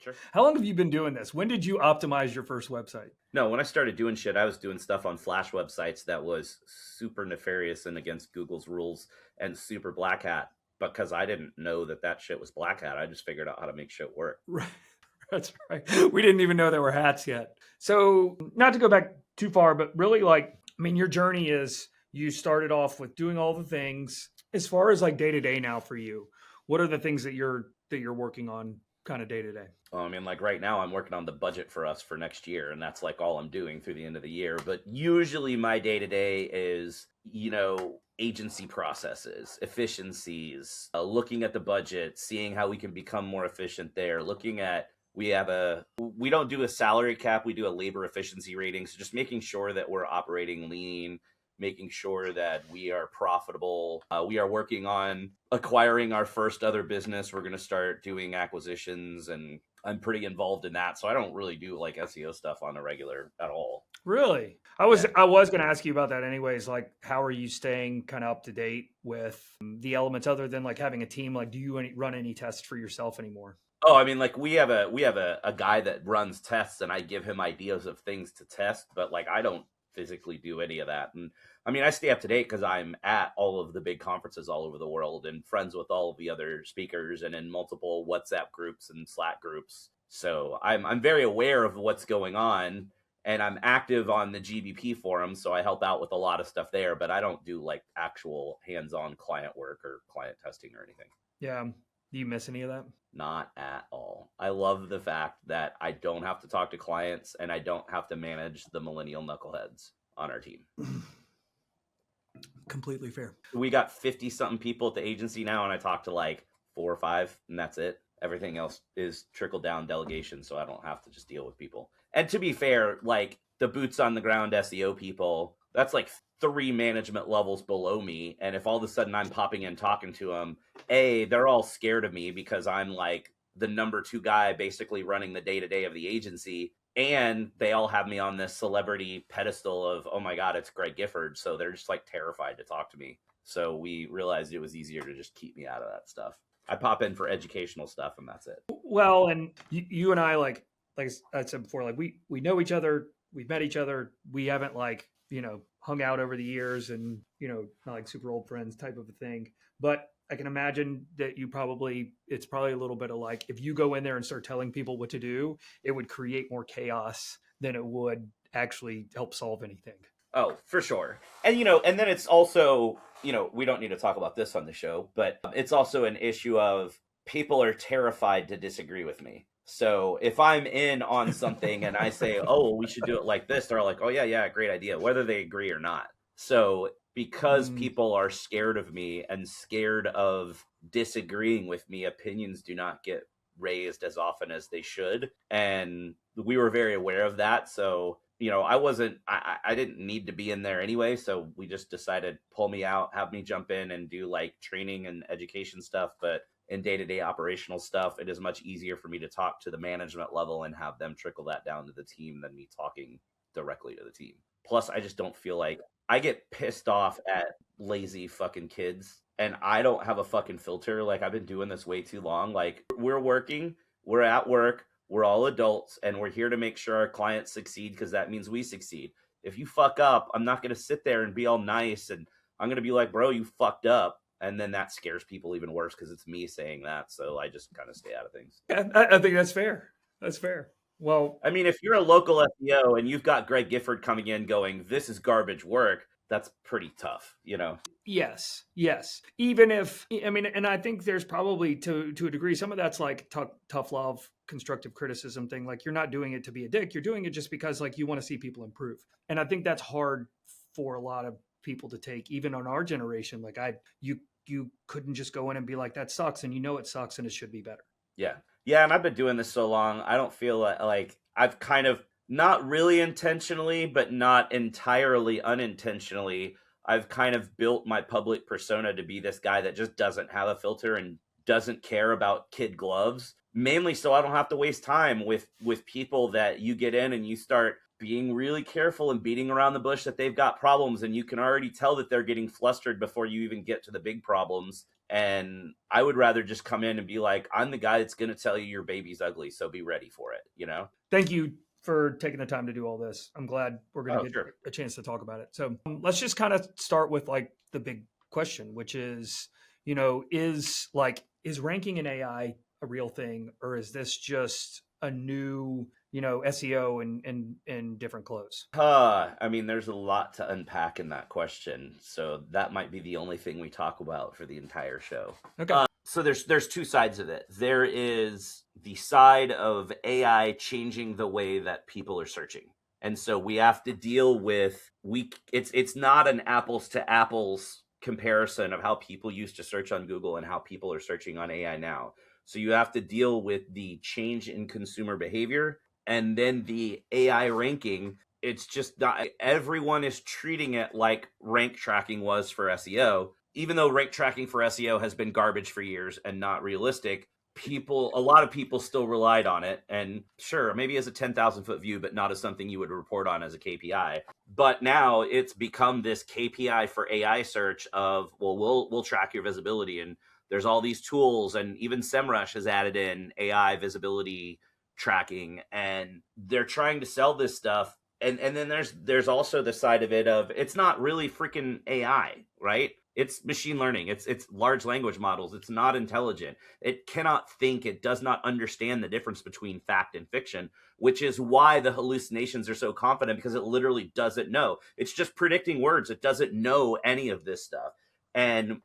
Sure. How long have you been doing this? When did you optimize your first website? No, when I started doing shit, I was doing stuff on Flash websites that was super nefarious and against Google's rules and super black hat because I didn't know that shit was black hat. I just figured out how to make shit work. Right. That's right. We didn't even know there were hats yet. So, not to go back too far, but really, like, I mean, your journey is you started off with doing all the things. As far as like day to day now for you, what are the things that you're working on kind of day to day? I mean, like right now, I'm working on the budget for us for next year, and that's like all I'm doing through the end of the year. But usually, my day to day is, agency processes, efficiencies, looking at the budget, seeing how we can become more efficient there, looking at we don't do a salary cap, we do a labor efficiency rating. So just making sure that we're operating lean, making sure that we are profitable. We are working on acquiring our first other business. We're going to start doing acquisitions, and I'm pretty involved in that. So I don't really do like SEO stuff on a regular at all. Really? I was going to ask you about that anyways. Like, how are you staying kind of up to date with the elements other than like having a team? Like, do you run any tests for yourself anymore? Oh, I mean, like we have a guy that runs tests, and I give him ideas of things to test, but like I don't physically do any of that. And I mean, I stay up to date because I'm at all of the big conferences all over the world and friends with all of the other speakers and in multiple WhatsApp groups and Slack groups. So I'm very aware of what's going on, and I'm active on the GBP forum, so I help out with a lot of stuff there, but I don't do like actual hands-on client work or client testing or anything. Yeah. Do you miss any of that? Not at all. I love the fact that I don't have to talk to clients and I don't have to manage the millennial knuckleheads on our team. Completely fair. We got 50 something people at the agency now, and I talk to like 4 or 5, and that's it. Everything else is trickle down delegation, so I don't have to just deal with people. And to be fair, like the boots on the ground SEO people, that's like 3 management levels below me. And if all of a sudden I'm popping in talking to them, they're all scared of me because I'm like the number 2 guy basically running the day-to-day of the agency. And they all have me on this celebrity pedestal of, oh my God, it's Greg Gifford. So they're just like terrified to talk to me. So we realized it was easier to just keep me out of that stuff. I pop in for educational stuff, and that's it. Well, and you and I, like I said before, like we know each other, we've met each other. We haven't like, hung out over the years and, not like super old friends type of a thing. But I can imagine that it's probably a little bit of like, if you go in there and start telling people what to do, it would create more chaos than it would actually help solve anything. Oh, for sure. And, and then it's also, we don't need to talk about this on the show, but it's also an issue of people are terrified to disagree with me. So if I'm in on something and I say, oh, we should do it like this, they're like, oh, yeah, great idea, whether they agree or not. So because people are scared of me and scared of disagreeing with me, opinions do not get raised as often as they should. And we were very aware of that. So, I didn't need to be in there anyway. So we just decided pull me out, have me jump in and do like training and education stuff. But in day-to-day operational stuff, it is much easier for me to talk to the management level and have them trickle that down to the team than me talking directly to the team. Plus, I just don't feel like I get pissed off at lazy fucking kids, and I don't have a fucking filter. Like, I've been doing this way too long. Like, we're working, we're at work, we're all adults, and we're here to make sure our clients succeed because that means we succeed. If you fuck up, I'm not going to sit there and be all nice, and I'm going to be like, bro, you fucked up. And then that scares people even worse because it's me saying that. So I just kind of stay out of things. Yeah, I think that's fair. That's fair. Well, I mean, if you're a local SEO and you've got Greg Gifford coming in going, this is garbage work, that's pretty tough, Yes. Even if, and I think there's probably to a degree, some of that's like tough love, constructive criticism thing. Like you're not doing it to be a dick. You're doing it just because like you want to see people improve. And I think that's hard for a lot of people to take, even on our generation. Like you couldn't just go in and be like, that sucks. And it sucks and it should be better. Yeah. And I've been doing this so long. I don't feel like I've kind of not really intentionally, but not entirely unintentionally, I've kind of built my public persona to be this guy that just doesn't have a filter and doesn't care about kid gloves, mainly so I don't have to waste time with people that you get in and you start being really careful and beating around the bush that they've got problems, and you can already tell that they're getting flustered before you even get to the big problems. And I would rather just come in and be like, I'm the guy that's going to tell you your baby's ugly, so be ready for it, you know? Thank you for taking the time to do all this. I'm glad we're going Oh, to get sure. a chance to talk about it. So let's just kind of start with like the big question, which is, is ranking in AI a real thing, or is this just a new, SEO in different clothes? I mean, there's a lot to unpack in that question. So that might be the only thing we talk about for the entire show. Okay. So there's two sides of it. There is the side of AI changing the way that people are searching. And so we have to deal with it's not an apples to apples comparison of how people used to search on Google and how people are searching on AI now. So you have to deal with the change in consumer behavior and then the AI ranking. It's just not everyone is treating it like rank tracking was for SEO, even though rank tracking for SEO has been garbage for years and not realistic. A lot of people still relied on it, and sure, maybe as a 10,000-foot view, but not as something you would report on as a KPI. But now it's become this KPI for AI search of, well, we'll track your visibility, and there's all these tools, and even SEMrush has added in AI visibility tracking, and they're trying to sell this stuff. And then there's also the side of it of it's not really freaking AI, right? It's machine learning. It's large language models. It's not intelligent. It cannot think. It does not understand the difference between fact and fiction, which is why the hallucinations are so confident, because it literally doesn't know. It's just predicting words. It doesn't know any of this stuff. And,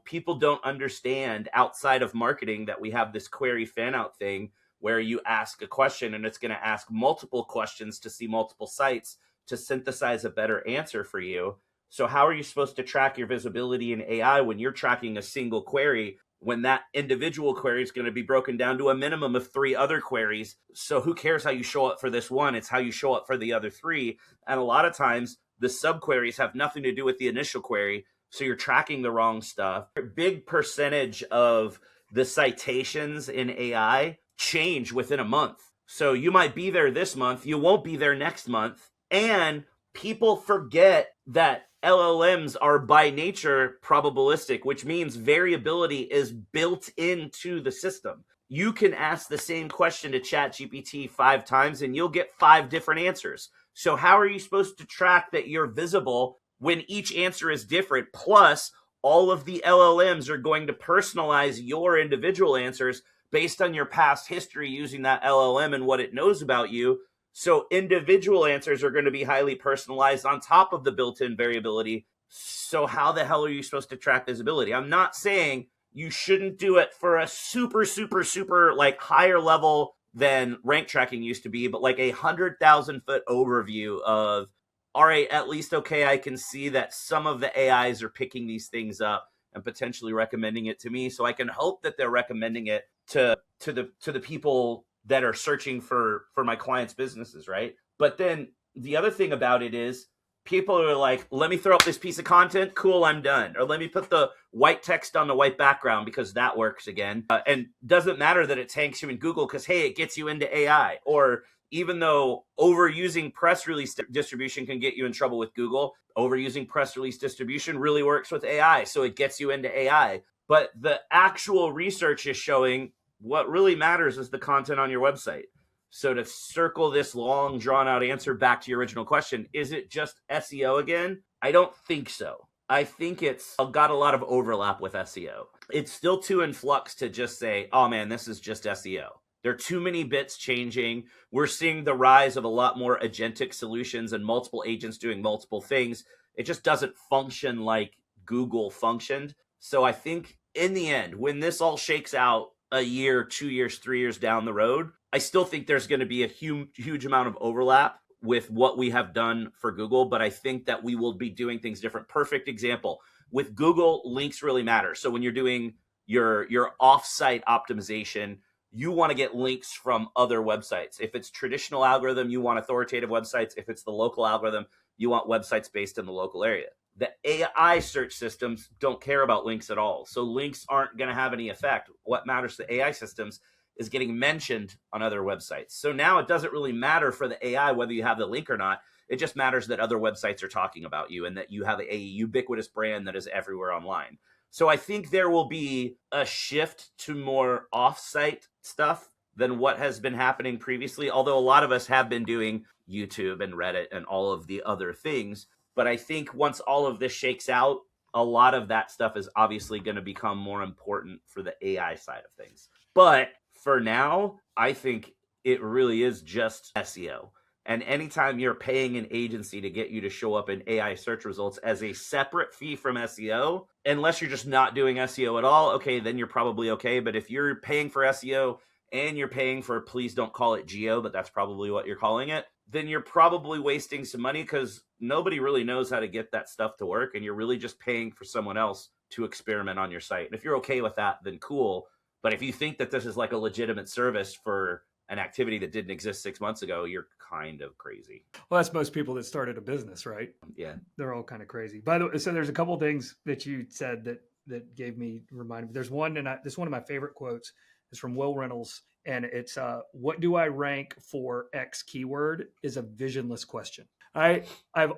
people don't understand outside of marketing that we have this query fan out thing where you ask a question and it's going to ask multiple questions to see multiple sites to synthesize a better answer for you. So how are you supposed to track your visibility in AI when you're tracking a single query, when that individual query is going to be broken down to a minimum of 3 other queries? So who cares how you show up for this one? It's how you show up for the other 3. And a lot of times the subqueries have nothing to do with the initial query. So you're tracking the wrong stuff. A big percentage of the citations in AI change within a month. So you might be there this month, you won't be there next month. And people forget that LLMs are by nature probabilistic, which means variability is built into the system. You can ask the same question to ChatGPT 5 times and you'll get 5 different answers. So how are you supposed to track that you're visible when each answer is different? Plus, all of the LLMs are going to personalize your individual answers based on your past history using that LLM and what it knows about you. So individual answers are going to be highly personalized on top of the built-in variability. So how the hell are you supposed to track visibility? I'm not saying you shouldn't do it for a super, super, super like higher level than rank tracking used to be, but like 100,000-foot overview of, all right, at least, okay, I can see that some of the AIs are picking these things up and potentially recommending it to me. So I can hope that they're recommending it to the people that are searching for my clients' businesses, right? But then the other thing about it is people are like, let me throw up this piece of content, cool, I'm done. Or let me put the white text on the white background because that works again. And doesn't matter that it tanks you in Google because, hey, it gets you into AI. Or even though overusing press release distribution can get you in trouble with Google, overusing press release distribution really works with AI. So it gets you into AI. But the actual research is showing what really matters is the content on your website. So to circle this long, drawn-out answer back to your original question, is it just SEO again? I don't think so. I think it's got a lot of overlap with SEO. It's still too in flux to just say, oh man, this is just SEO. There are too many bits changing. We're seeing the rise of a lot more agentic solutions and multiple agents doing multiple things. It just doesn't function like Google functioned. So I think in the end, when this all shakes out a year, 2 years, 3 years down the road, I still think there's going to be a huge amount of overlap with what we have done for Google, but I think that we will be doing things different. Perfect example. With Google, links really matter. So when you're doing your off-site optimization, you want to get links from other websites. If it's traditional algorithm, you want authoritative websites. If it's the local algorithm, you want websites based in the local area. The AI search systems don't care about links at all. So links aren't going to have any effect. What matters to AI systems is getting mentioned on other websites. So now it doesn't really matter for the AI whether you have the link or not. It just matters that other websites are talking about you and that you have a ubiquitous brand that is everywhere online. So I think there will be a shift to more off-site stuff than what has been happening previously, although a lot of us have been doing YouTube and Reddit and all of the other things. But I think once all of this shakes out, a lot of that stuff is obviously going to become more important for the AI side of things. But for now, I think it really is just SEO. And anytime you're paying an agency to get you to show up in AI search results as a separate fee from SEO, unless you're just not doing SEO at all, okay, then you're probably okay. But if you're paying for SEO and you're paying for, please don't call it geo, but that's probably what you're calling it, then you're probably wasting some money because nobody really knows how to get that stuff to work. And you're really just paying for someone else to experiment on your site. And if you're okay with that, then cool. But if you think that this is like a legitimate service for an activity that didn't exist 6 months ago, you're kind of crazy. Well, that's most people that started a business, right? Yeah. They're all kind of crazy. By the way, so there's a couple things that you said that gave me reminded me. There's one, and this is one of my favorite quotes. Is from Will Reynolds, and it's what do I rank for X keyword is a visionless question. I've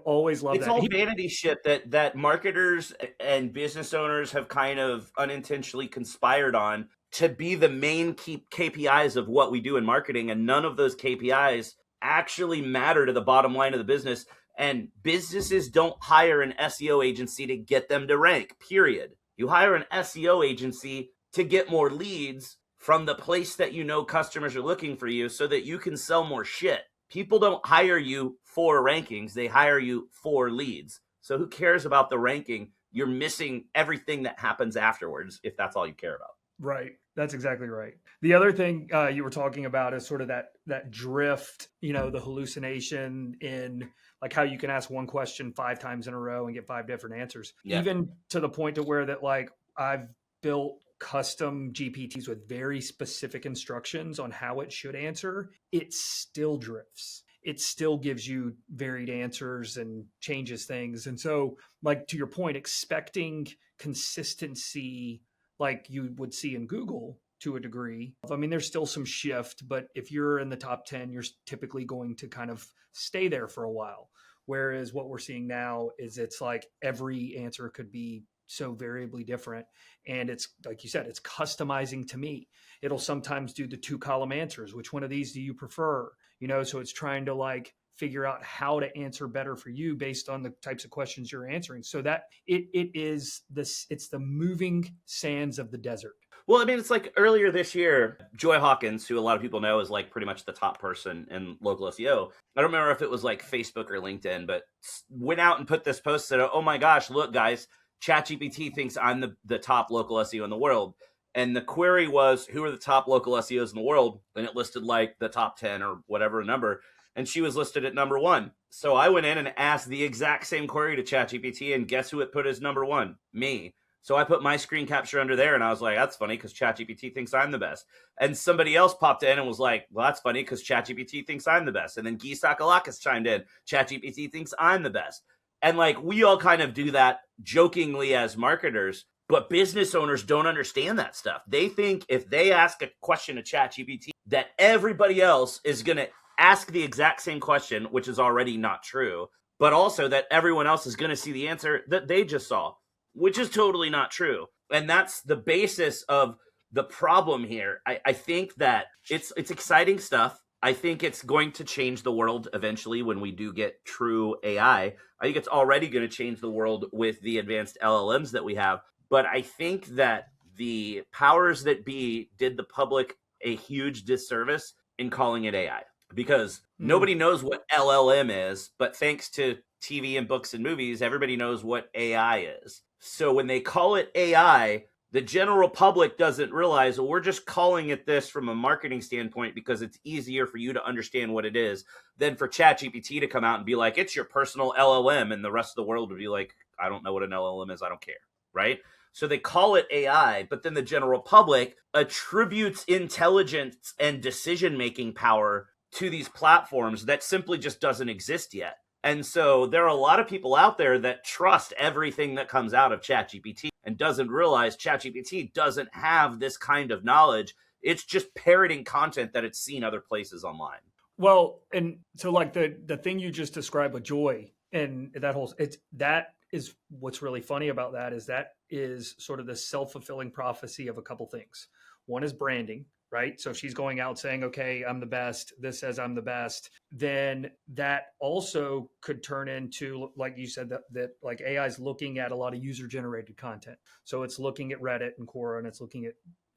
always loved It's that. all vanity shit that marketers and business owners have kind of unintentionally conspired on to be the main key KPIs of what we do in marketing, and none of those KPIs actually matter to the bottom line of the business. And businesses don't hire an SEO agency to get them to rank, period. You hire an SEO agency to get more leads from the place that you know customers are looking for you so that you can sell more shit. People don't hire you for rankings. They hire you for leads. So who cares about the ranking? You're missing everything that happens afterwards if that's all you care about. Right. That's exactly right. The other thing you were talking about is sort of that drift, the hallucination in like how you can ask one question 5 times in a row and get 5 different answers, even to the point to where that like I've built custom GPTs with very specific instructions on how it should answer. It still drifts. It still gives you varied answers and changes things. And so, like to your point, expecting consistency like you would see in Google to a degree. I mean, there's still some shift, but if you're in the top 10, you're typically going to kind of stay there for a while. Whereas what we're seeing now is it's like every answer could be so variably different. And it's like you said, it's customizing to me. It'll sometimes do the 2-column answers. Which one of these do you prefer? So it's trying to like figure out how to answer better for you based on the types of questions you're answering. So that it's the moving sands of the desert. Well, I mean, it's like earlier this year, Joy Hawkins, who a lot of people know is like pretty much the top person in local SEO. I don't remember if it was like Facebook or LinkedIn, but went out and put this post that, oh my gosh, look, guys, ChatGPT thinks I'm the top local SEO in the world. And the query was, who are the top local SEOs in the world? And it listed like the top 10 or whatever number. And she was listed at number 1. So I went in and asked the exact same query to ChatGPT, and guess who it put as number 1? Me. So I put my screen capture under there, and I was like, that's funny because ChatGPT thinks I'm the best. And somebody else popped in and was like, well, that's funny because ChatGPT thinks I'm the best. And then Guy Sakalakis chimed in, ChatGPT thinks I'm the best. And like we all kind of do that jokingly as marketers, but business owners don't understand that stuff. They think if they ask a question to ChatGPT that everybody else is going to ask the exact same question, which is already not true, but also that everyone else is going to see the answer that they just saw, which is totally not true. And that's the basis of the problem here. I think that it's exciting stuff. I think it's going to change the world eventually when we do get true AI. I think it's already going to change the world with the advanced LLMs that we have. But I think that the powers that be did the public a huge disservice in calling it AI because nobody knows what LLM is, but thanks to TV and books and movies, everybody knows what AI is. So when they call it AI, the general public doesn't realize, well, we're just calling it this from a marketing standpoint because it's easier for you to understand what it is than for ChatGPT to come out and be like, it's your personal LLM. And the rest of the world would be like, I don't know what an LLM is. I don't care. Right? So they call it AI, but then the general public attributes intelligence and decision-making power to these platforms that simply just doesn't exist yet. And so there are a lot of people out there that trust everything that comes out of ChatGPT and doesn't realize ChatGPT doesn't have this kind of knowledge. It's just parroting content that it's seen other places online. Well, and so like the thing you just described with Joy and that whole, that is what's really funny about that is sort of the self-fulfilling prophecy of a couple things. One is branding, right? So if she's going out saying, okay, I'm the best, this says I'm the best, then that also could turn into, like you said, that like AI is looking at a lot of user generated content. So it's looking at Reddit and Quora, and it's looking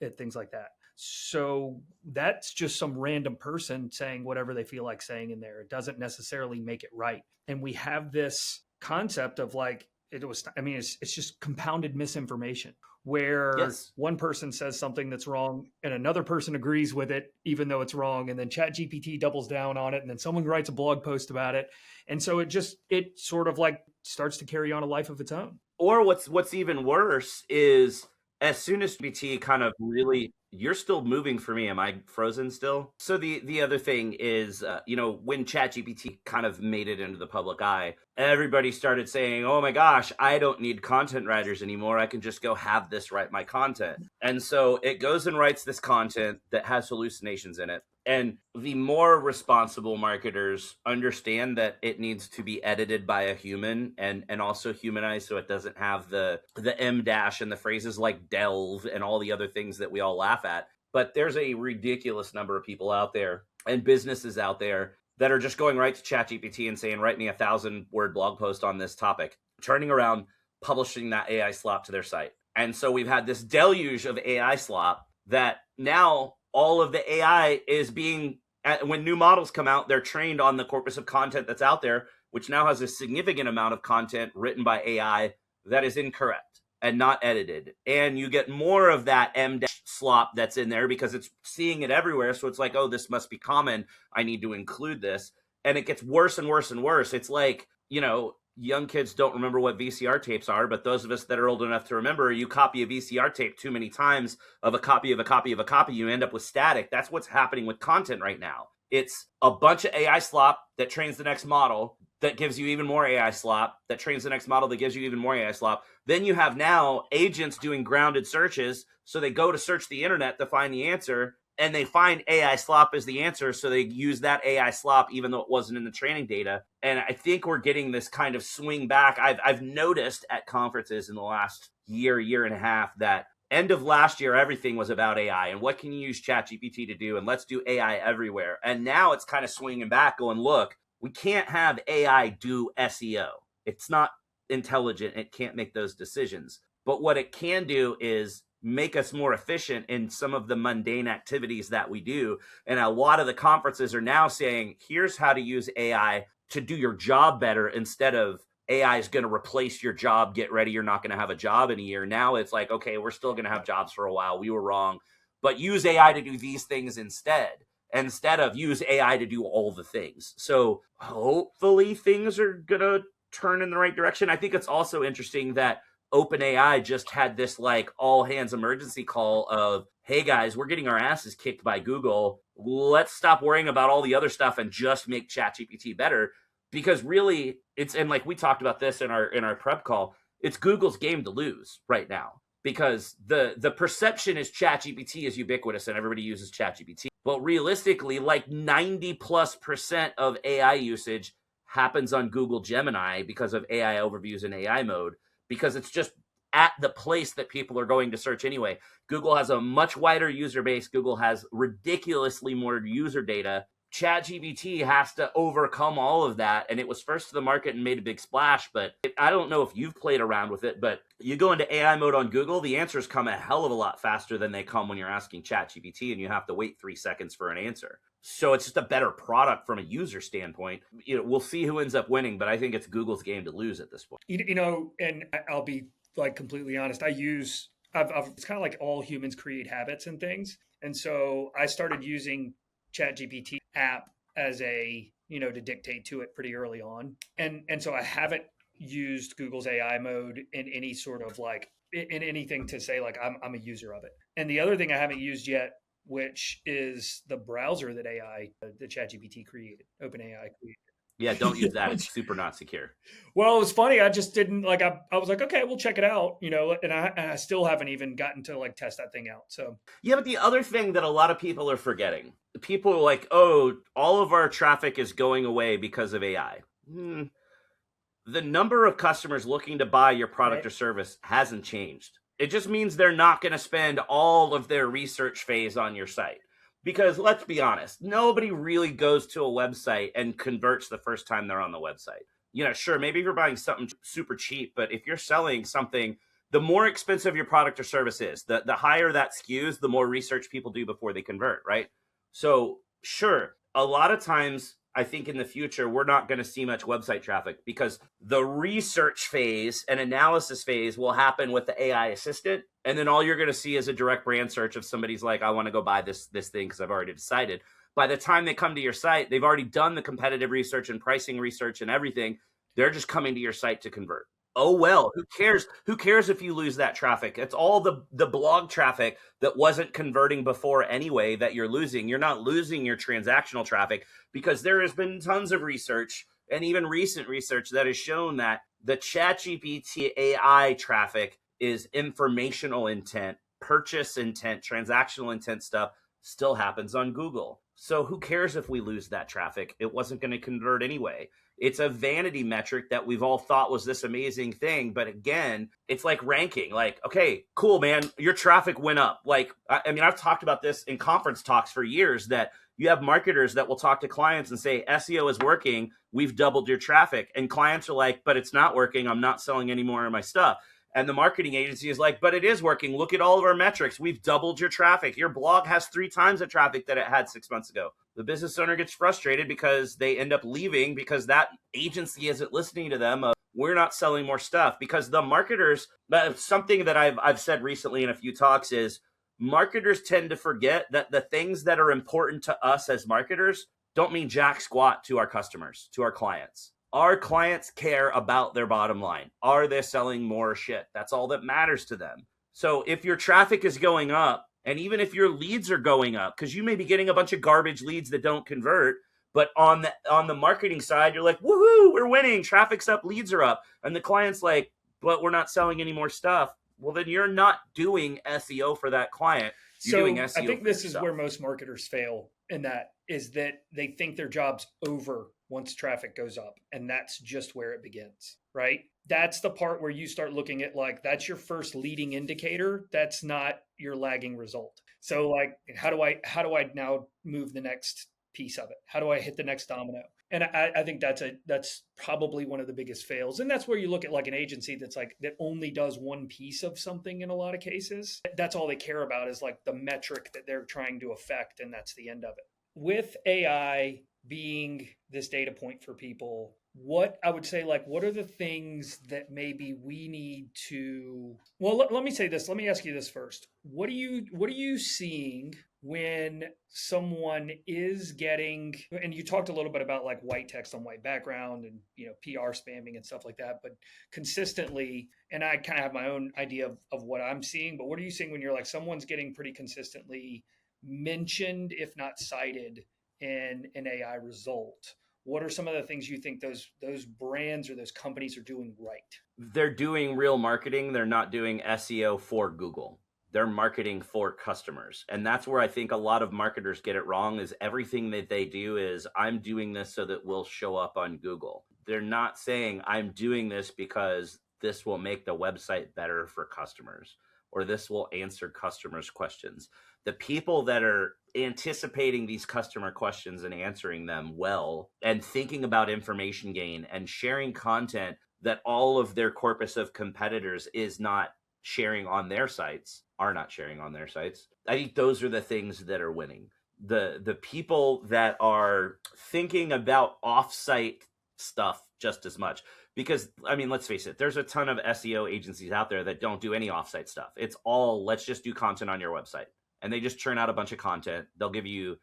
at things like that. So that's just some random person saying whatever they feel like saying in there. It doesn't necessarily make it right. And we have this concept of like, it's just compounded misinformation where one person says something that's wrong and another person agrees with it, even though it's wrong. And then ChatGPT doubles down on it. And then someone writes a blog post about it. And so it sort of like starts to carry on a life of its own. Or what's even worse is as soon as GPT kind of really, you're still moving for me. Am I frozen still? So the other thing is, when ChatGPT kind of made it into the public eye, everybody started saying, oh my gosh, I don't need content writers anymore. I can just go have this write my content. And so it goes and writes this content that has hallucinations in it. And the more responsible marketers understand that it needs to be edited by a human and also humanized so it doesn't have the M dash and the phrases like delve and all the other things that we all laugh at. But there's a ridiculous number of people out there and businesses out there that are just going right to ChatGPT and saying, write me 1,000-word blog post on this topic, turning around, publishing that AI slop to their site. And so we've had this deluge of AI slop that now all of the AI is being, when new models come out, they're trained on the corpus of content that's out there, which now has a significant amount of content written by AI that is incorrect and not edited. And you get more of that M slop that's in there because it's seeing it everywhere. So it's like, oh, this must be common. I need to include this. And it gets worse and worse and worse. It's like, young kids don't remember what VCR tapes are, but those of us that are old enough to remember, you copy a VCR tape too many times of a copy of a copy of a copy, you end up with static. That's what's happening with content right now. It's a bunch of AI slop that trains the next model that gives you even more AI slop, that trains the next model that gives you even more AI slop. Then you have now agents doing grounded searches. So they go to search the internet to find the answer, and they find AI slop as the answer. So they use that AI slop, even though it wasn't in the training data. And I think we're getting this kind of swing back. I've noticed at conferences in the last year and a half that end of last year, everything was about AI and what can you use ChatGPT to do? And let's do AI everywhere. And now it's kind of swinging back going, look, we can't have AI do SEO. It's not intelligent. It can't make those decisions. But what it can do is make us more efficient in some of the mundane activities that we do. And a lot of the conferences are now saying, here's how to use AI to do your job better instead of AI is going to replace your job. Get ready. You're not going to have a job in a year. Now it's like, okay, we're still going to have jobs for a while. We were wrong, but use AI to do these things instead of use AI to do all the things. So hopefully things are going to turn in the right direction. I think it's also interesting that OpenAI just had this like all hands emergency call of, hey guys, we're getting our asses kicked by Google. Let's stop worrying about all the other stuff and just make ChatGPT better. Because really it's, and like we talked about this in our prep call, it's Google's game to lose right now because the perception is ChatGPT is ubiquitous and everybody uses ChatGPT. But realistically, like 90+% of AI usage happens on Google Gemini because of AI overviews in AI mode, because it's just at the place that people are going to search anyway. Google has a much wider user base. Google has ridiculously more user data. ChatGPT has to overcome all of that. And it was first to the market and made a big splash. But I don't know if you've played around with it, but you go into AI mode on Google, the answers come a hell of a lot faster than they come when you're asking ChatGPT and you have to wait 3 seconds for an answer. So it's just a better product from a user standpoint. We'll see who ends up winning, but I think it's Google's game to lose at this point. And I'll be like completely honest. It's kind of like all humans create habits and things. And so I started using ChatGPT app as to dictate to it pretty early on. And so I haven't used Google's AI mode in any sort of like in anything to say like I'm a user of it. And the other thing I haven't used yet, which is the browser that the ChatGPT created, OpenAI created. Yeah, don't use that. It's super not secure. Well, it was funny. I just didn't like. I was like, okay, we'll check it out, And I still haven't even gotten to like test that thing out. So yeah, but the other thing that a lot of people are forgetting, people are like, oh, all of our traffic is going away because of AI. the number of customers looking to buy your product or service hasn't changed. It just means they're not going to spend all of their research phase on your site. Because let's be honest, nobody really goes to a website and converts the first time they're on the website. Sure, maybe if you're buying something super cheap, but if you're selling something, the more expensive your product or service is, the higher that skews, the more research people do before they convert, right? So sure, a lot of times I think in the future, we're not going to see much website traffic because the research phase and analysis phase will happen with the AI assistant. And then all you're going to see is a direct brand search of somebody's like, I want to go buy this thing because I've already decided. By the time they come to your site, they've already done the competitive research and pricing research and everything. They're just coming to your site to convert. Oh, well, who cares? Who cares if you lose that traffic? It's all the blog traffic that wasn't converting before anyway that you're losing. You're not losing your transactional traffic because there has been tons of research and even recent research that has shown that the ChatGPT AI traffic is informational intent, purchase intent, transactional intent stuff still happens on Google. So who cares if we lose that traffic? It wasn't going to convert anyway. It's a vanity metric that we've all thought was this amazing thing. But again, it's like ranking. Like, okay, cool, man, your traffic went up. Like, I mean, I've talked about this in conference talks for years that you have marketers that will talk to clients and say, SEO is working. We've doubled your traffic. And clients are like, but it's not working. I'm not selling any more of my stuff. And the marketing agency is like, but it is working. Look at all of our metrics. We've doubled your traffic. Your blog has 3 times the traffic that it had 6 months ago. The business owner gets frustrated because they end up leaving because that agency isn't listening to them. We're not selling more stuff because the marketers, something that I've said recently in a few talks is marketers tend to forget that the things that are important to us as marketers don't mean jack squat to our customers, to our clients. Our clients care about their bottom line. Are they selling more shit? That's all that matters to them. So if your traffic is going up, and even if your leads are going up, because you may be getting a bunch of garbage leads that don't convert, but on the marketing side, you're like, woohoo, we're winning. Traffic's up, leads are up. And the client's like, but we're not selling any more stuff. Well, then you're not doing SEO for that client. You're doing SEO. I think this is where most marketers fail, and that is that they think their job's over once traffic goes up, and that's just where it begins, right? That's the part where you start looking at like, that's your first leading indicator. That's not your lagging result. So like, how do I now move the next piece of it? How do I hit the next domino? And I think that's probably one of the biggest fails. And that's where you look at like an agency that only does one piece of something in a lot of cases. That's all they care about is like the metric that they're trying to affect. And that's the end of it. With AI being this data point for people, what I would say, like, what are the things that maybe we need to, well, let me say this. Let me ask you this first. What are you seeing when someone is getting, and you talked a little bit about like white text on white background and, PR spamming and stuff like that, but consistently, and I kind of have my own idea of what I'm seeing, but what are you seeing when you're like, someone's getting pretty consistently mentioned, if not cited, in an AI result? What are some of the things you think those brands or those companies are doing right? They're doing real marketing. They're not doing SEO for Google. They're marketing for customers. And that's where I think a lot of marketers get it wrong is everything that they do is I'm doing this so that we'll show up on Google. They're not saying I'm doing this because this will make the website better for customers or this will answer customers' questions. The people that are anticipating these customer questions and answering them well and thinking about information gain and sharing content that all of their corpus of competitors is not sharing on their sites, are not sharing on their sites. I think those are the things that are winning. The people that are thinking about offsite stuff just as much. Because, I mean, let's face it, there's a ton of SEO agencies out there that don't do any offsite stuff. It's all, let's just do content on your website. And they just churn out a bunch of content. They'll give you,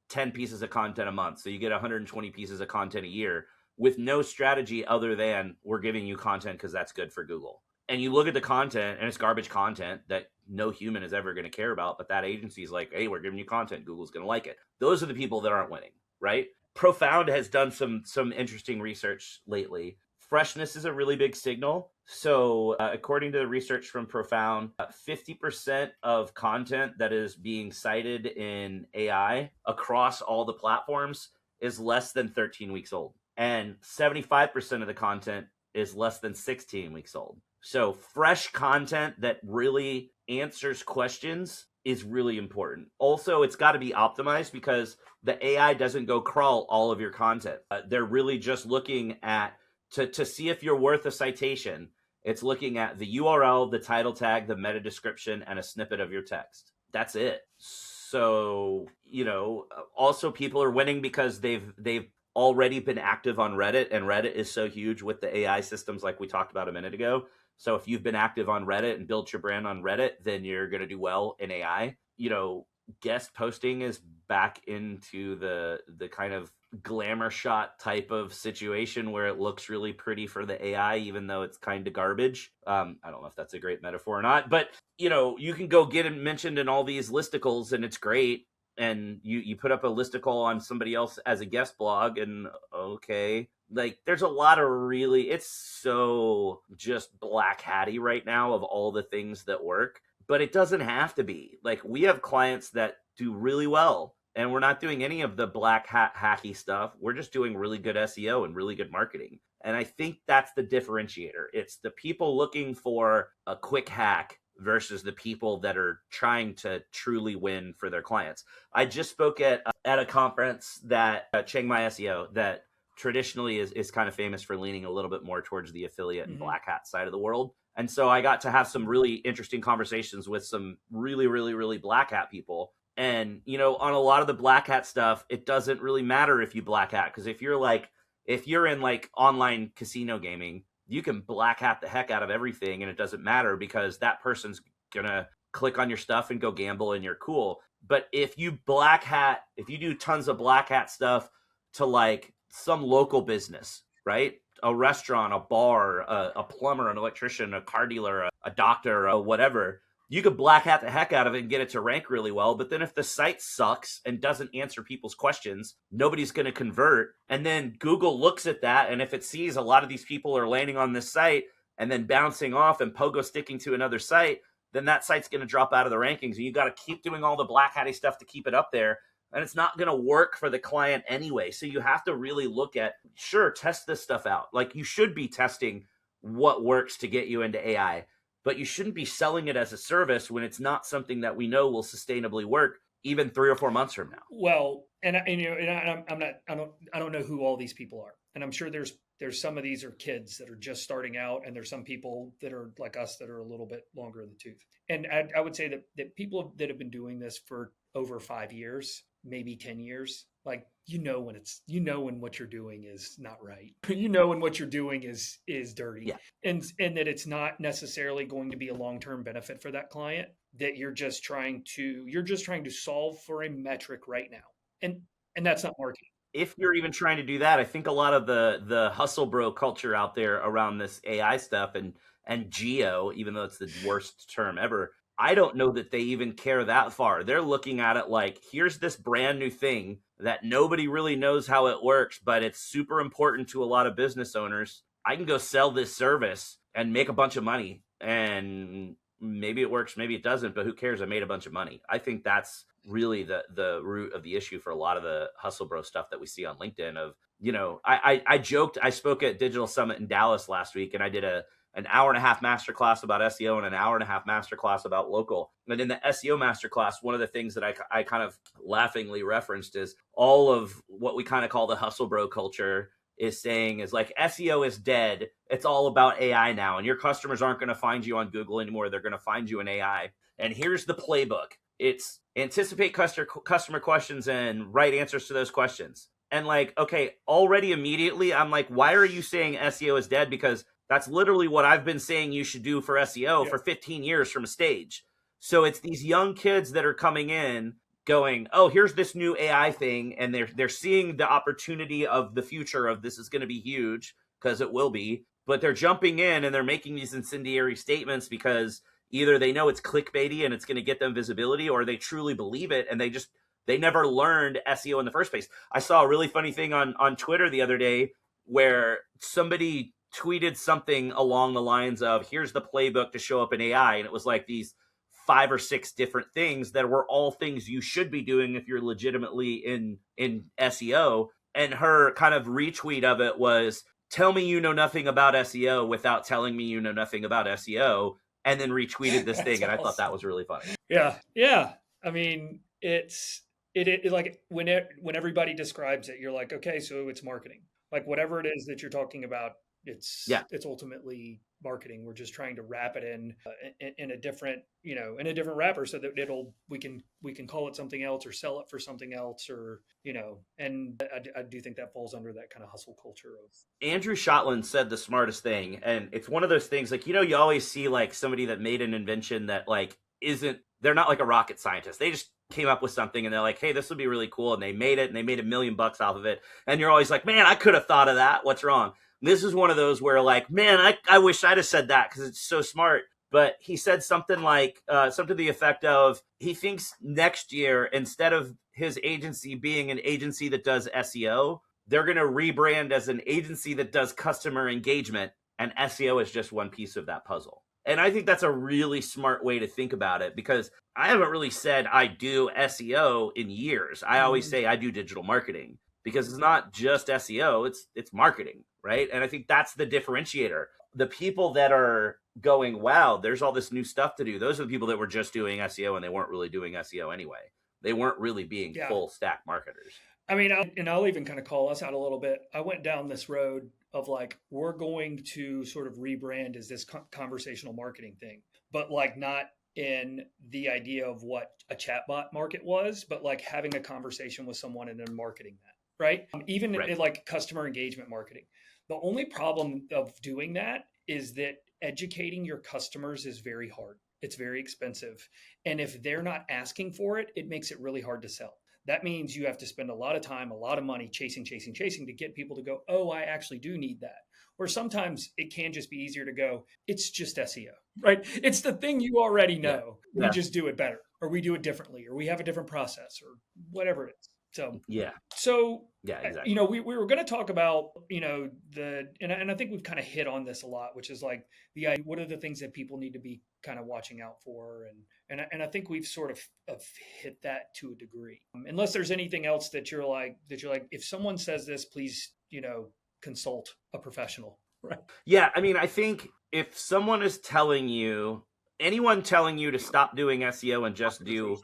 10 pieces of content a month. So you get 120 pieces of content a year with no strategy other than we're giving you content because that's good for Google. And you look at the content and it's garbage content that no human is ever going to care about. But that agency is like, hey, we're giving you content. Google's going to like it. Those are the people that aren't winning, right? Profound has done some interesting research lately. Freshness is a really big signal. So according to the research from Profound, 50% of content that is being cited in AI across all the platforms is less than 13 weeks old. and 75% of the content is less than 16 weeks old. So fresh content that really answers questions is really important. Also, it's got to be optimized because the AI doesn't go crawl all of your content. They're really just looking at to see if you're worth a citation. It's looking at the URL, the title tag, the meta description, and a snippet of your text. That's it. So, also people are winning because they've already been active on Reddit, and Reddit is so huge with the AI systems like we talked about a minute ago. So if you've been active on Reddit and built your brand on Reddit, then you're going to do well in AI. Guest posting is back into the kind of glamour shot type of situation where it looks really pretty for the AI, even though it's kind of garbage. I don't know if that's a great metaphor or not, but you can go get it mentioned in all these listicles and it's great. And you put up a listicle on somebody else as a guest blog and okay, like there's a lot of it's so just black hatty right now of all the things that work, but it doesn't have to be. Like we have clients that do really well and we're not doing any of the black hat hacky stuff. We're just doing really good SEO and really good marketing. And I think that's the differentiator. It's the people looking for a quick hack versus the people that are trying to truly win for their clients. I just spoke at a conference that Chiang Mai SEO that traditionally is kind of famous for leaning a little bit more towards the affiliate and black hat side of the world. And so I got to have some really interesting conversations with some really, really, really black hat people. And, on a lot of the black hat stuff, it doesn't really matter if you black hat, because if you're in like online casino gaming, you can black hat the heck out of everything and it doesn't matter because that person's gonna click on your stuff and go gamble and you're cool. But if you do tons of black hat stuff to like some local business, right? A restaurant, a bar, a plumber, an electrician, a car dealer, a doctor, or whatever, you could black hat the heck out of it and get it to rank really well. But then if the site sucks and doesn't answer people's questions, nobody's going to convert. And then Google looks at that. And if it sees a lot of these people are landing on this site and then bouncing off and pogo sticking to another site, then that site's going to drop out of the rankings. And you got to keep doing all the black hatty stuff to keep it up there. And it's not going to work for the client anyway. So you have to really look at, sure, test this stuff out. Like you should be testing what works to get you into AI. But you shouldn't be selling it as a service when it's not something that we know will sustainably work even 3 or 4 months from now. Well, I don't know who all these people are, and I'm sure there's some of these are kids that are just starting out, and there's some people that are like us that are a little bit longer in the tooth. And I would say that people that have been doing this for over 5 years, maybe 10 years, like when what you're doing is not right. When what you're doing is dirty. Yeah. And that it's not necessarily going to be a long-term benefit for that client, that you're just trying to solve for a metric right now. And that's not marketing. If you're even trying to do that, I think a lot of the hustle bro culture out there around this AI stuff and geo, even though it's the worst term ever, I don't know that they even care that far. They're looking at it like, here's this brand new thing that nobody really knows how it works, but it's super important to a lot of business owners. I can go sell this service and make a bunch of money, and maybe it works, maybe it doesn't, but who cares? I made a bunch of money. I think that's really the root of the issue for a lot of the hustle bro stuff that we see on LinkedIn of, I joked, I spoke at Digital Summit in Dallas last week, and I did an hour and a half masterclass about SEO and an hour and a half masterclass about local. And in the SEO masterclass, one of the things that I kind of laughingly referenced is all of what we kind of call the hustle bro culture is saying is like, SEO is dead. It's all about AI now. And your customers aren't going to find you on Google anymore. They're going to find you in AI. And here's the playbook. It's anticipate customer questions and write answers to those questions. And like, okay, already immediately, I'm like, why are you saying SEO is dead? Because that's literally what I've been saying you should do for SEO for 15 years from a stage. So it's these young kids that are coming in going, oh, here's this new AI thing. And they're seeing the opportunity of the future of this is going to be huge, because it will be. But they're jumping in and they're making these incendiary statements because either they know it's clickbaity and it's going to get them visibility, or they truly believe it and they never learned SEO in the first place. I saw a really funny thing on Twitter the other day where somebody tweeted something along the lines of, here's the playbook to show up in AI. And it was like these 5 or 6 different things that were all things you should be doing if you're legitimately in SEO. And her kind of retweet of it was, tell me you know nothing about SEO without telling me you know nothing about SEO, and then retweeted this thing. And I thought that was really funny. Yeah. Yeah. I mean, it like when everybody describes it, you're like, okay, so it's marketing. Like whatever it is that you're talking about, Yeah. it's ultimately marketing. We're just trying to wrap it in a different, in a different wrapper so that we can call it something else or sell it for something else, or, and I do think that falls under that kind of hustle culture of. Andrew Shotland said the smartest thing, and it's one of those things like, you always see like somebody that made an invention that like isn't, they're not like a rocket scientist. They just came up with something and they're like, hey, this would be really cool, and they made it, and they made $1 million off of it, and you're always like, man, I could have thought of that, what's wrong? This is one of those where like, man, I wish I'd have said that because it's so smart. But he said something like something to the effect of, he thinks next year, instead of his agency being an agency that does SEO, they're going to rebrand as an agency that does customer engagement, and SEO is just one piece of that puzzle. And I think that's a really smart way to think about it, because I haven't really said I do SEO in years. I always say I do digital marketing, because it's not just SEO, it's marketing, right? And I think that's the differentiator. The people that are going, wow, there's all this new stuff to do, those are the people that were just doing SEO and they weren't really doing SEO anyway. They weren't really being full stack marketers. I mean, I'll even kind of call us out a little bit. I went down this road of like, we're going to sort of rebrand as this conversational marketing thing, but like not in the idea of what a chatbot market was, but like having a conversation with someone and then marketing that, right? Even in like customer engagement marketing. The only problem of doing that is that educating your customers is very hard. It's very expensive. And if they're not asking for it, it makes it really hard to sell. That means you have to spend a lot of time, a lot of money chasing to get people to go, oh, I actually do need that. Or sometimes it can just be easier to go, it's just SEO, right? It's the thing you already know. Yeah. We just do it better, or we do it differently, or we have a different process, or whatever it is. So, exactly. We were going to talk about, and I think we've kind of hit on this a lot, which is like the idea, what are the things that people need to be kind of watching out for? And I think we've sort of hit that to a degree, unless there's anything else that you're like, if someone says this, please, consult a professional. Right. Yeah. I mean, I think if someone is anyone telling you to stop doing SEO and just do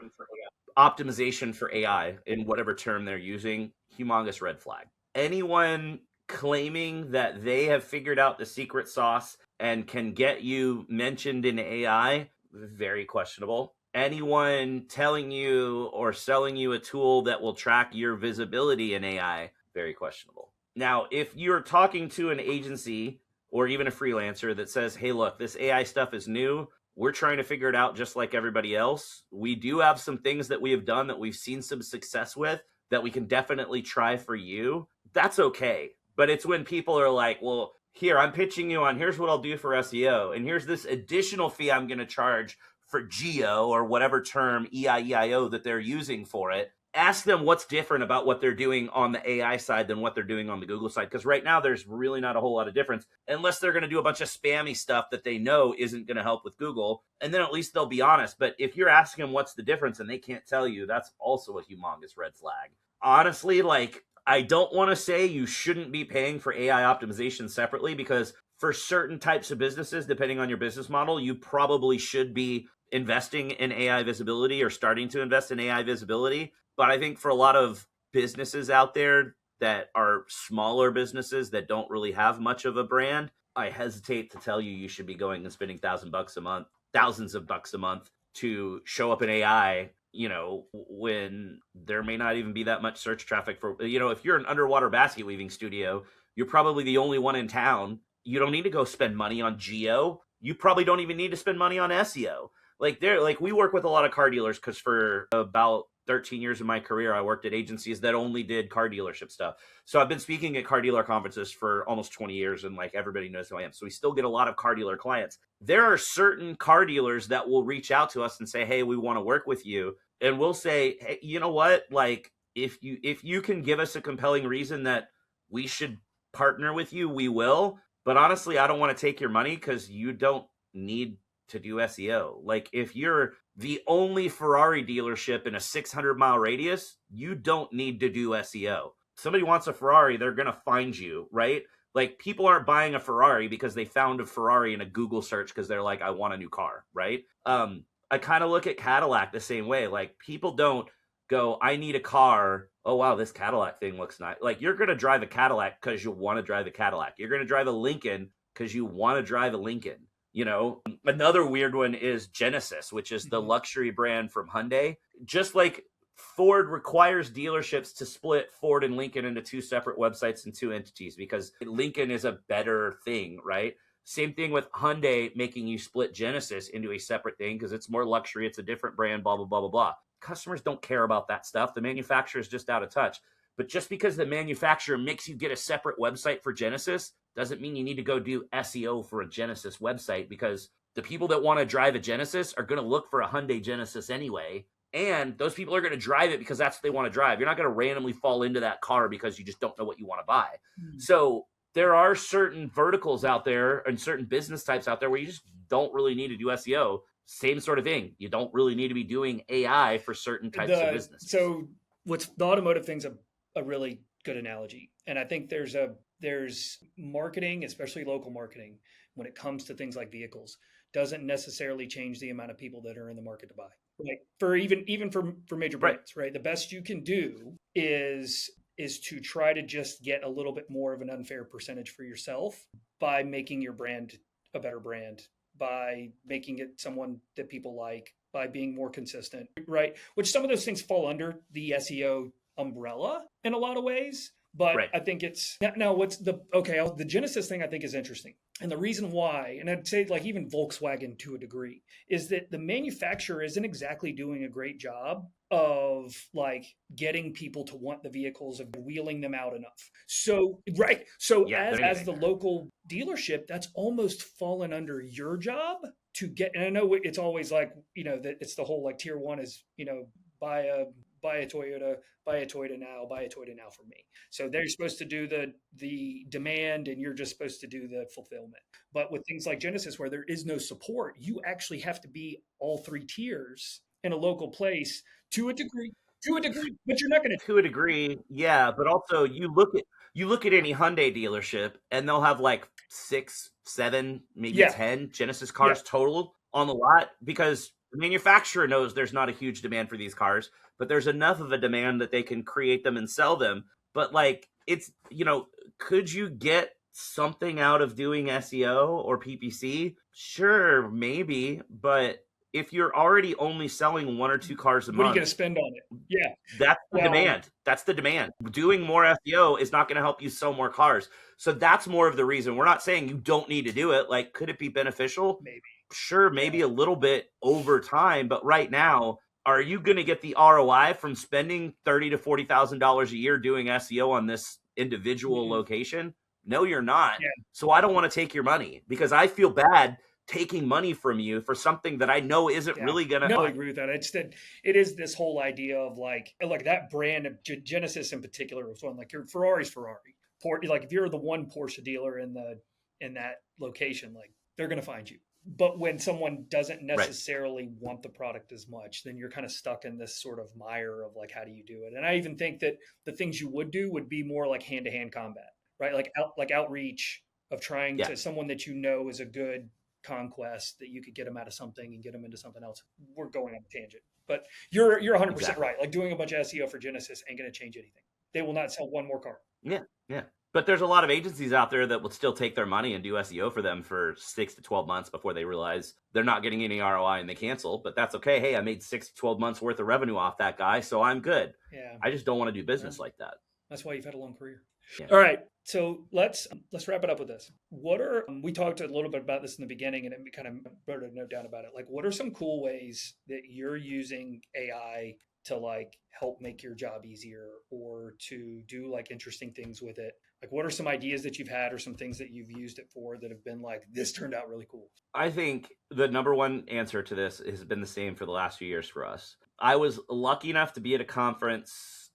optimization for AI in whatever term they're using, humongous red flag. Anyone claiming that they have figured out the secret sauce and can get you mentioned in AI, very questionable. Anyone telling you or selling you a tool that will track your visibility in AI, very questionable. Now, if you're talking to an agency or even a freelancer that says, hey, look, this AI stuff is new, we're trying to figure it out just like everybody else. We do have some things that we have done that we've seen some success with that we can definitely try for you. That's okay. But it's when people are like, well, here, I'm pitching you on, here's what I'll do for SEO. And here's this additional fee I'm going to charge for geo, or whatever term EIEIO that they're using for it. Ask them what's different about what they're doing on the AI side than what they're doing on the Google side. Because right now, there's really not a whole lot of difference, unless they're going to do a bunch of spammy stuff that they know isn't going to help with Google. And then at least they'll be honest. But if you're asking them what's the difference and they can't tell you, that's also a humongous red flag. Honestly, like, I don't want to say you shouldn't be paying for AI optimization separately, because for certain types of businesses, depending on your business model, you probably should be investing in AI visibility or starting to invest in AI visibility. But I think for a lot of businesses out there that are smaller businesses that don't really have much of a brand, I hesitate to tell you should be going and spending $1,000 a month, thousands of bucks a month to show up in AI, when there may not even be that much search traffic for, if you're an underwater basket weaving studio, you're probably the only one in town. You don't need to go spend money on geo. You probably don't even need to spend money on SEO. We work with a lot of car dealers, because for about 13 years of my career, I worked at agencies that only did car dealership stuff. So I've been speaking at car dealer conferences for almost 20 years, and like everybody knows who I am. So we still get a lot of car dealer clients. There are certain car dealers that will reach out to us and say, hey, we want to work with you. And we'll say, hey, you know what? Like, if you can give us a compelling reason that we should partner with you, we will. But honestly, I don't want to take your money, because you don't need to do SEO. Like, if you're the only Ferrari dealership in a 600-mile radius, you don't need to do SEO. somebody wants a Ferrari, they're going to find you, right? Like, people aren't buying a Ferrari because they found a Ferrari in a Google search because they're like, I want a new car, right? I kind of look at Cadillac the same way. Like, people don't go, I need a car. Oh, wow, this Cadillac thing looks nice. Like, you're going to drive a Cadillac because you want to drive a Cadillac. You're going to drive a Lincoln because you want to drive a Lincoln. You know, another weird one is Genesis, which is the luxury brand from Hyundai. Just like Ford requires dealerships to split Ford and Lincoln into two separate websites and two entities because Lincoln is a better thing, right? Same thing with Hyundai making you split Genesis into a separate thing because it's more luxury, it's a different brand, blah, blah, blah, blah, blah. Customers don't care about that stuff. The manufacturer is just out of touch. But just because the manufacturer makes you get a separate website for Genesis doesn't mean you need to go do SEO for a Genesis website, because the people that want to drive a Genesis are going to look for a Hyundai Genesis anyway. And those people are going to drive it because that's what they want to drive. You're not going to randomly fall into that car because you just don't know what you want to buy. So there are certain verticals out there and certain business types out there where you just don't really need to do SEO. Same sort of thing. You don't really need to be doing AI for certain types of businesses. So what's the automotive thing's a really good analogy. And I think there's marketing, especially local marketing, when it comes to things like vehicles, doesn't necessarily change the amount of people that are in the market to buy. Right. For even for major brands, right? The best you can do is to try to just get a little bit more of an unfair percentage for yourself by making your brand a better brand, by making it someone that people like, by being more consistent, right? Which some of those things fall under the SEO umbrella in a lot of ways. But I think it's now what's the Genesis thing I think is interesting. And the reason why, and I'd say like even Volkswagen to a degree, is that the manufacturer isn't exactly doing a great job of like getting people to want the vehicles, of wheeling them out enough. So, right. So as the local dealership, that's almost fallen under your job to get, and I know it's always like, you know, that it's the whole like tier one is, you know, buy a Toyota, buy a Toyota now for me. So they're supposed to do the demand and you're just supposed to do the fulfillment. But with things like Genesis, where there is no support, you actually have to be all three tiers in a local place to a degree, but you're not going to a degree. Yeah. But also you look at any Hyundai dealership and they'll have like 6, 7, maybe 10 Genesis cars total on the lot, because the manufacturer knows there's not a huge demand for these cars, but there's enough of a demand that they can create them and sell them. But like, it's, you know, could you get something out of doing SEO or PPC? Sure, maybe. But if you're already only selling 1 or 2 cars a month, what are you going to spend on it? Yeah. That's the demand. That's the demand. Doing more SEO is not going to help you sell more cars. So that's more of the reason. We're not saying you don't need to do it. Like, could it be beneficial? Maybe. Sure, maybe a little bit over time, but right now, are you going to get the ROI from spending $30,000 to $40,000 a year doing SEO on this individual location? No, you're not. Yeah. So I don't want to take your money, because I feel bad taking money from you for something that I know isn't really going to. No, I agree with that. It's that it is this whole idea of like that brand of Genesis in particular was one, like your Ferrari's Ferrari. Like if you're the one Porsche dealer in that location, like they're going to find you. But when someone doesn't necessarily want the product as much, then you're kind of stuck in this sort of mire of like, how do you do it? And I even think that the things you would do would be more like hand-to-hand combat, right? Like outreach of trying to someone that you know is a good conquest, that you could get them out of something and get them into something else. We're going on a tangent, but you're 100% right. Like doing a bunch of SEO for Genesis ain't going to change anything. They will not sell one more car. Yeah. But there's a lot of agencies out there that will still take their money and do SEO for them for 6 to 12 months before they realize they're not getting any ROI and they cancel. But that's okay. Hey, I made 6 to 12 months worth of revenue off that guy, so I'm good. Yeah. I just don't want to do business like that. That's why you've had a long career. Yeah. All right. So let's wrap it up with this. We talked a little bit about this in the beginning, and it kind of wrote a note down about it. Like, what are some cool ways that you're using AI to like help make your job easier, or to do like interesting things with it? Like, what are some ideas that you've had, or some things that you've used it for that have been like, this turned out really cool? I think the number one answer to this has been the same for the last few years for us. I was lucky enough to be at a conference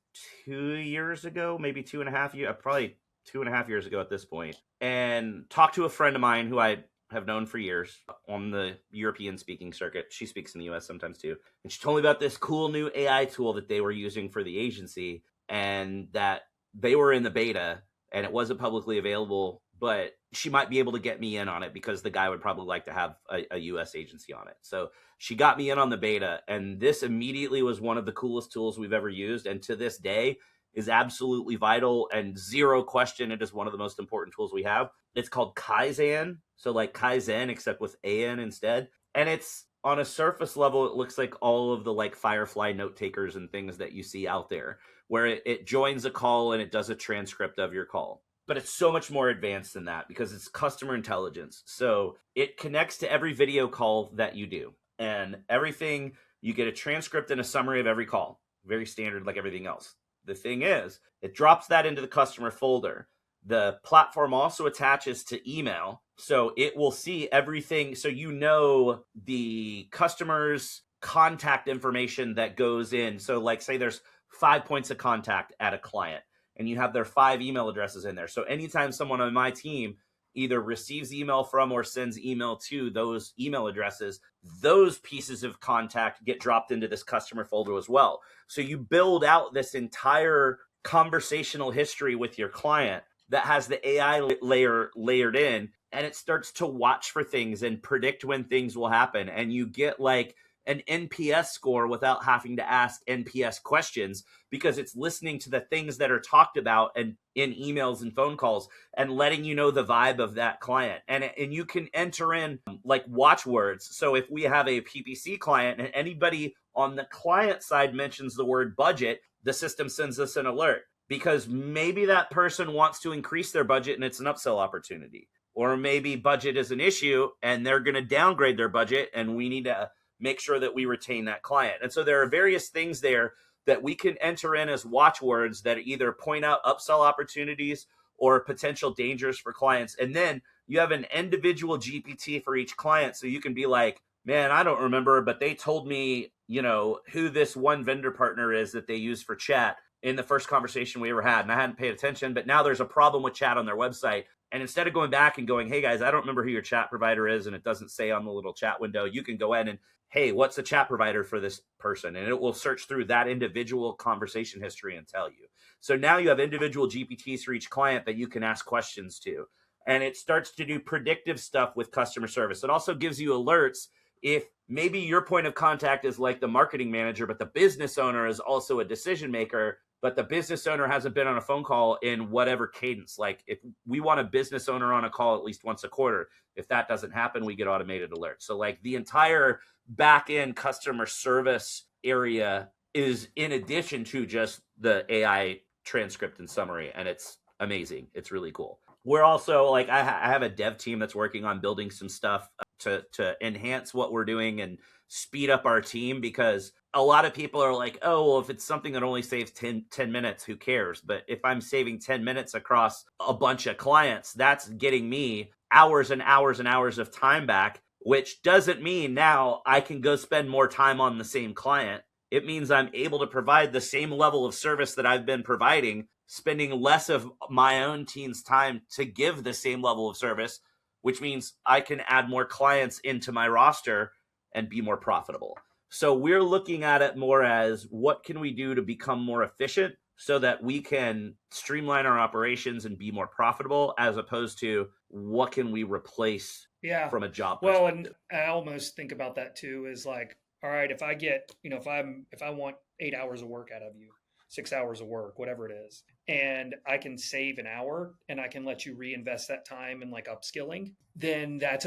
2 years ago, maybe 2.5 years, probably 2.5 years ago at this point, and talked to a friend of mine who I have known for years on the European speaking circuit. She speaks in the US sometimes too. And she told me about this cool new AI tool that they were using for the agency, and that they were in the beta and it wasn't publicly available, but she might be able to get me in on it because the guy would probably like to have a US agency on it. So she got me in on the beta, and this immediately was one of the coolest tools we've ever used. And to this day is absolutely vital and zero question. It is one of the most important tools we have. It's called Kaizen. So like Kaizen, except with AN instead. And it's on a surface level, it looks like all of the like Firefly note takers and things that you see out there, where it joins a call and it does a transcript of your call. But it's so much more advanced than that because it's customer intelligence. So it connects to every video call that you do, and everything, you get a transcript and a summary of every call. Very standard, like everything else. The thing is, it drops that into the customer folder. The platform also attaches to email, so it will see everything. So you know the customer's contact information that goes in. So like say there's 5 points of contact at a client, and you have their 5 email addresses in there. So anytime someone on my team either receives email from or sends email to those email addresses, those pieces of contact get dropped into this customer folder as well. So you build out this entire conversational history with your client that has the AI layer layered in, and it starts to watch for things and predict when things will happen. And you get like an NPS score without having to ask NPS questions, because it's listening to the things that are talked about and in emails and phone calls and letting you know the vibe of that client. And you can enter in like watchwords. So if we have a PPC client and anybody on the client side mentions the word budget, the system sends us an alert, because maybe that person wants to increase their budget and it's an upsell opportunity. Or maybe budget is an issue and they're going to downgrade their budget and we need to make sure that we retain that client. And so there are various things there that we can enter in as watchwords that either point out upsell opportunities or potential dangers for clients. And then you have an individual GPT for each client. So you can be like, man, I don't remember, but they told me, you know, who this one vendor partner is that they use for chat in the first conversation we ever had. And I hadn't paid attention, but now there's a problem with chat on their website. And instead of going back and going, hey guys, I don't remember who your chat provider is, and it doesn't say on the little chat window, you can go in and, hey, what's the chat provider for this person? And it will search through that individual conversation history and tell you. So now you have individual GPTs for each client that you can ask questions to. And it starts to do predictive stuff with customer service. It also gives you alerts if maybe your point of contact is like the marketing manager, but the business owner is also a decision maker, but the business owner hasn't been on a phone call in whatever cadence. Like if we want a business owner on a call at least once a quarter, if that doesn't happen, we get automated alerts. So like the entire back end customer service area is in addition to just the AI transcript and summary. And it's amazing. It's really cool. We're also like, I have a dev team that's working on building some stuff to enhance what we're doing and speed up our team, because a lot of people are like, oh, well, if it's something that only saves 10 minutes, who cares? But if I'm saving 10 minutes across a bunch of clients, that's getting me hours and hours and hours of time back, which doesn't mean now I can go spend more time on the same client. It means I'm able to provide the same level of service that I've been providing, spending less of my own team's time to give the same level of service, which means I can add more clients into my roster and be more profitable. So we're looking at it more as what can we do to become more efficient so that we can streamline our operations and be more profitable, as opposed to what can we replace from a job perspective. Well, and I almost think about that too, is like, all right, if I get, you know, if I want 8 hours of work out of you, 6 hours of work, whatever it is, and I can save an hour and I can let you reinvest that time in like upskilling, then that's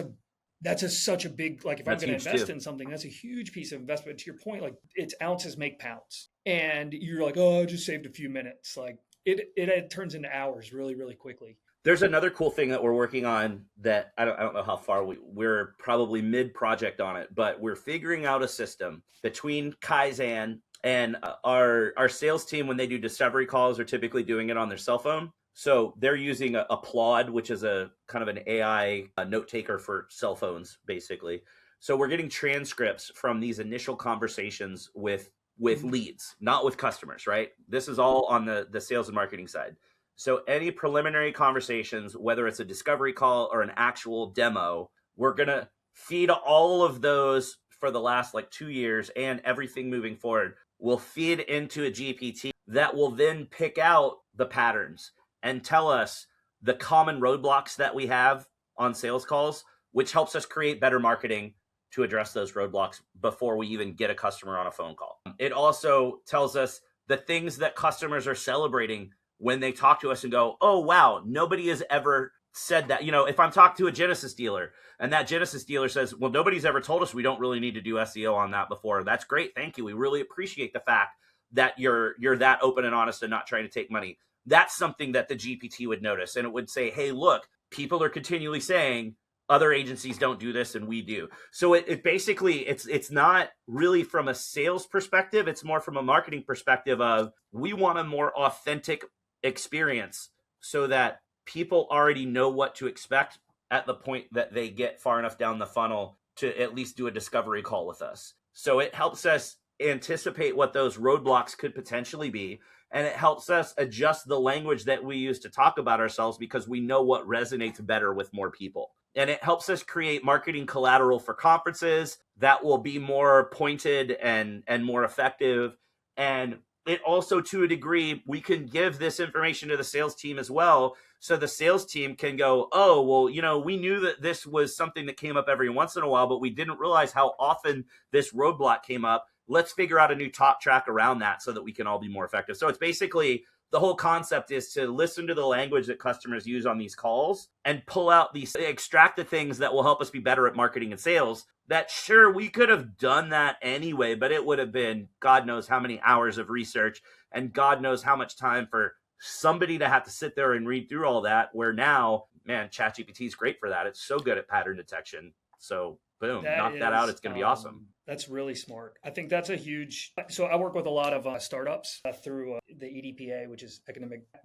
such a big, like if I'm going to invest in something, that's a huge piece of investment. To your point, like it's ounces make pounds, and you're like, oh, I just saved a few minutes. Like it turns into hours really, really quickly. There's another cool thing that we're working on that I don't know how far we're probably mid project on it, but we're figuring out a system between Kaizen and our sales team. When they do discovery calls, are typically doing it on their cell phone. So they're using a Plod, which is a kind of an AI note taker for cell phones, basically. So we're getting transcripts from these initial conversations with leads, not with customers, right? This is all on the sales and marketing side. So any preliminary conversations, whether it's a discovery call or an actual demo, we're going to feed all of those for the last like 2 years, and everything moving forward will feed into a GPT that will then pick out the patterns and tell us the common roadblocks that we have on sales calls, which helps us create better marketing to address those roadblocks before we even get a customer on a phone call. It also tells us the things that customers are celebrating when they talk to us and go, oh, wow, nobody has ever said that. If I'm talking to a Genesis dealer and that Genesis dealer says, well, nobody's ever told us we don't really need to do SEO on that before. That's great. Thank you. We really appreciate the fact that you're that open and honest and not trying to take money. That's something that the GPT would notice. And it would say, hey, look, people are continually saying other agencies don't do this and we do. So it basically, it's not really from a sales perspective. It's more from a marketing perspective of we want a more authentic experience so that people already know what to expect at the point that they get far enough down the funnel to at least do a discovery call with us. So it helps us anticipate what those roadblocks could potentially be. And it helps us adjust the language that we use to talk about ourselves because we know what resonates better with more people. And it helps us create marketing collateral for conferences that will be more pointed and more effective. And it also, to a degree, we can give this information to the sales team as well. So the sales team can go, oh, well, we knew that this was something that came up every once in a while, but we didn't realize how often this roadblock came up. Let's figure out a new talk track around that so that we can all be more effective. So it's basically the whole concept is to listen to the language that customers use on these calls and pull out extract the things that will help us be better at marketing and sales. That sure, we could have done that anyway, but it would have been God knows how many hours of research and God knows how much time for somebody to have to sit there and read through all that, where now, man, ChatGPT is great for that. It's so good at pattern detection. So boom, knock that out. It's going to be awesome. That's really smart. I think that's a huge. So I work with a lot of startups through the EDPA, which is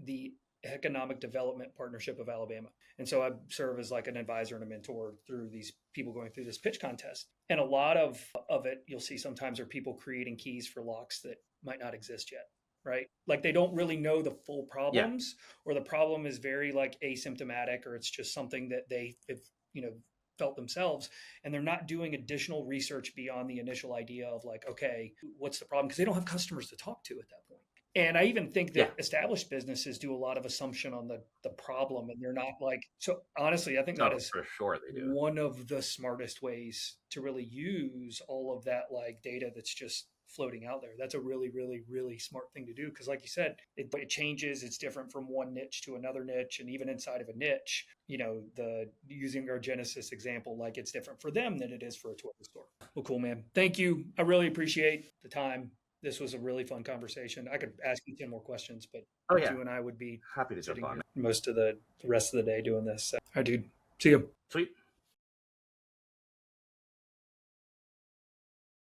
the Economic Development Partnership of Alabama. And so I serve as like an advisor and a mentor through these people going through this pitch contest. And a lot of it you'll see sometimes are people creating keys for locks that might not exist yet. Right? Like they don't really know the full problems, or the problem is very like asymptomatic, or it's just something that they have, felt themselves, and they're not doing additional research beyond the initial idea of like, okay, what's the problem? Because they don't have customers to talk to at that point. And I even think that established businesses do a lot of assumption on the problem, and they're not like, so honestly, I think that is for sure they do. One of the smartest ways to really use all of that like data that's just floating out there. That's a really, really, really smart thing to do. Because like you said, it changes. It's different from one niche to another niche. And even inside of a niche, using our Genesis example, like it's different for them than it is for a toy store. Well, cool, man. Thank you. I really appreciate the time. This was a really fun conversation. I could ask you 10 more questions, but you and I would be happy to jump on most of the rest of the day doing this. So, all right, dude. See you. Sweet.